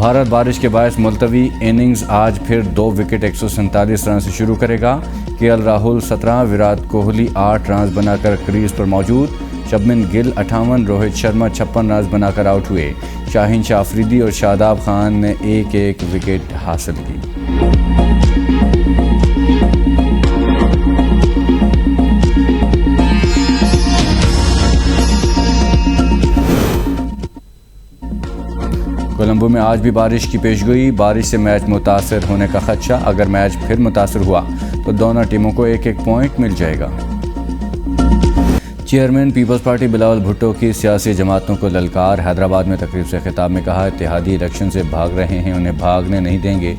भारत बारिश के बायस मुलतवी इनिंग्स आज फिर 2 विकेट 147 रन से शुरू करेगा। केएल राहुल 17, विराट कोहली 8 रन बनाकर क्रीज पर मौजूद। शुभमन गिल 58, रोहित शर्मा 56 रन बनाकर आउट हुए। शाहीन शाह अफरीदी और शादाब खान ने एक विकेट हासिल की। कोलंबो में आज भी बारिश की पेशगोई। बारिश से मैच मुतासर होने का खदशा। अगर मैच फिर मुतासर हुआ तो दोनों टीमों को एक पॉइंट मिल जाएगा। चेयरमैन पीपल्स पार्टी बिलावल भुट्टो की सियासी जमातों को ललकार। हैदराबाद में तकरीब से खिताब में कहा, इत्तेहादी इलेक्शन से भाग रहे हैं, उन्हें भागने नहीं देंगे।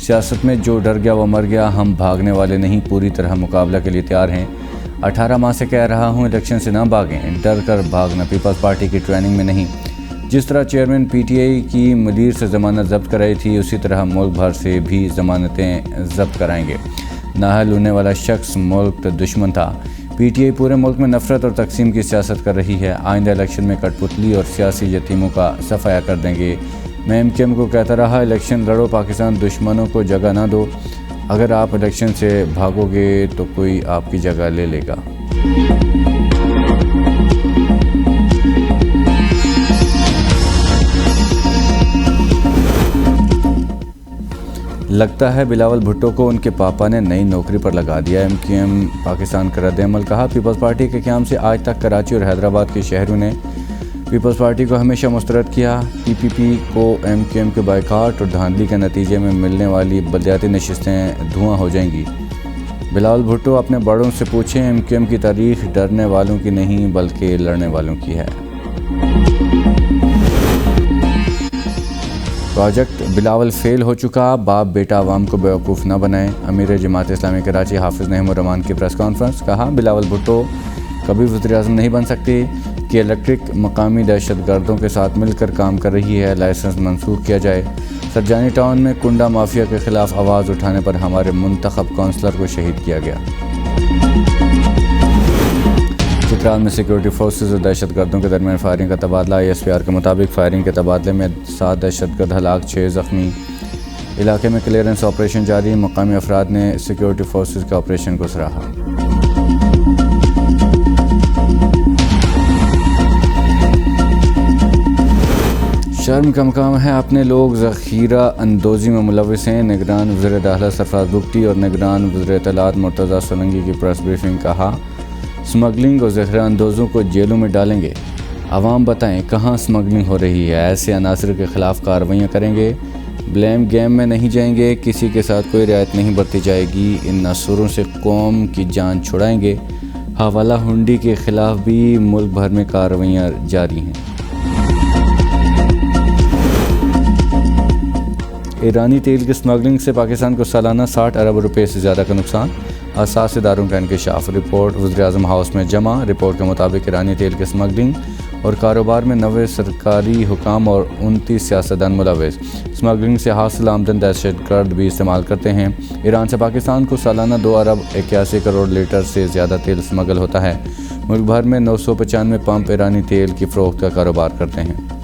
सियासत में जो डर गया वो मर गया, हम भागने वाले नहीं, पूरी तरह मुकाबला के लिए तैयार हैं। 18 माह से कह रहा हूँ इलेक्शन से ना भागें, डर कर भागना पीपल्स पार्टी की ट्रेनिंग में नहीं। जिस तरह चेयरमैन पीटीआई की मुदीर से ज़मानत जब्त कराई थी, उसी तरह मुल्क भर से भी ज़मानतें जब्त कराएंगे। नाहल होने वाला शख्स मुल्क का दुश्मन था। पीटीआई पूरे मुल्क में नफरत और तकसीम की सियासत कर रही है। आइंदा इलेक्शन में कठपुतली और सियासी यतीमों का सफाया कर देंगे। मैं एमकेएम को कहता रहा, इलेक्शन लड़ो, पाकिस्तान दुश्मनों को जगह ना दो। अगर आप इलेक्शन से भागोगे तो कोई आपकी जगह ले लेगा। लगता है बिलावल भुट्टो को उनके पापा ने नई नौकरी पर लगा दिया। एमकेएम पाकिस्तान का रद्द-ए-अमल। कहा, पीपल्स पार्टी के क़याम से आज तक कराची और हैदराबाद के शहरों ने पीपल्स पार्टी को हमेशा मुस्तरद किया। पीपीपी को एमकेएम के बायकाट और धांधली के नतीजे में मिलने वाली बलदियाती नशिस्तें धुआं हो जाएंगी। बिलावल भुट्टो अपने बड़ों से पूछें, एमकेएम की तारीख डरने वालों की नहीं बल्कि लड़ने वालों की है। प्रोजेक्ट बिलावल फेल हो चुका, बाप बेटा अवाम को बेवकूफ़ न बनाएं। अमीर जमात इस्लामी कराची हाफिज़ नईम उर रहमान की प्रेस कॉन्फ्रेंस। कहा, बिलावल भुट्टो कभी वज़ीर-ए-आज़म नहीं बन सकते कि इलेक्ट्रिक मकामी दहशतगर्दों के साथ मिलकर काम कर रही है। लाइसेंस मनसूख किया जाए। सरजानी टाउन में कुंडा माफिया के खिलाफ आवाज़ उठाने पर हमारे मुंतखब काउंसलर को शहीद किया गया। चित्राल में सिक्योरिटी फोर्सेस और दहशतगर्दों के दरमियान फायरिंग का तबादला। ISPR के मुताबिक फायरिंग के तबादले में 7 दहशतगर्द हलाक, 6 ज़ख्मी। इलाके में क्लियरेंस ऑपरेशन जारी। मकामी अफराद ने सिक्योरिटी फोर्सेस के ऑपरेशन को सराहा। शर्म का मकाम है, अपने लोग ज़ख़ीरा अंदोज़ी में मुलविस हैं। निगरान वज़ीर दाखिला सरफराज बुगटी और निगरान वज़ीर इत्तलात मुर्तज़ा सोलंकी की प्रेस ब्रीफिंग। कहा, स्मगलिंग और ज़ख़ीरा अंदोज़ों को जेलों में डालेंगे। आवाम बताएं कहाँ स्मगलिंग हो रही है, ऐसे अनासर के ख़िलाफ़ कार्रवाइयाँ करेंगे। ब्लेम गेम में नहीं जाएंगे, किसी के साथ कोई रियायत नहीं बरती जाएगी। इन नासुरों से कौम की जान छुड़ाएंगे। हवाला हुंडी के ख़िलाफ़ भी मुल्क भर में कार्रवाइयाँ जारी हैं। ईरानी तेल की स्मगलिंग से पाकिस्तान को सालाना 60 अरब रुपए से ज़्यादा का नुकसान। असास इदारों का इंकशाफ। रिपोर्ट वज़ीर-ए-आज़म हाउस में जमा। रिपोर्ट के मुताबिक ईरानी तेल की स्मगलिंग और कारोबार में 90 सरकारी हुकाम और 29 सियासतदान मुलविस। स्मगलिंग से हासिल आमदन दहशतगर्द भी इस्तेमाल करते हैं। ईरान से पाकिस्तान को सालाना 2 अरब 81 करोड़ लीटर से ज़्यादा तेल स्मगल होता है। मुल्क भर में 995 पंप ईरानी तेल की फ़रोख्त का कारोबार करते हैं।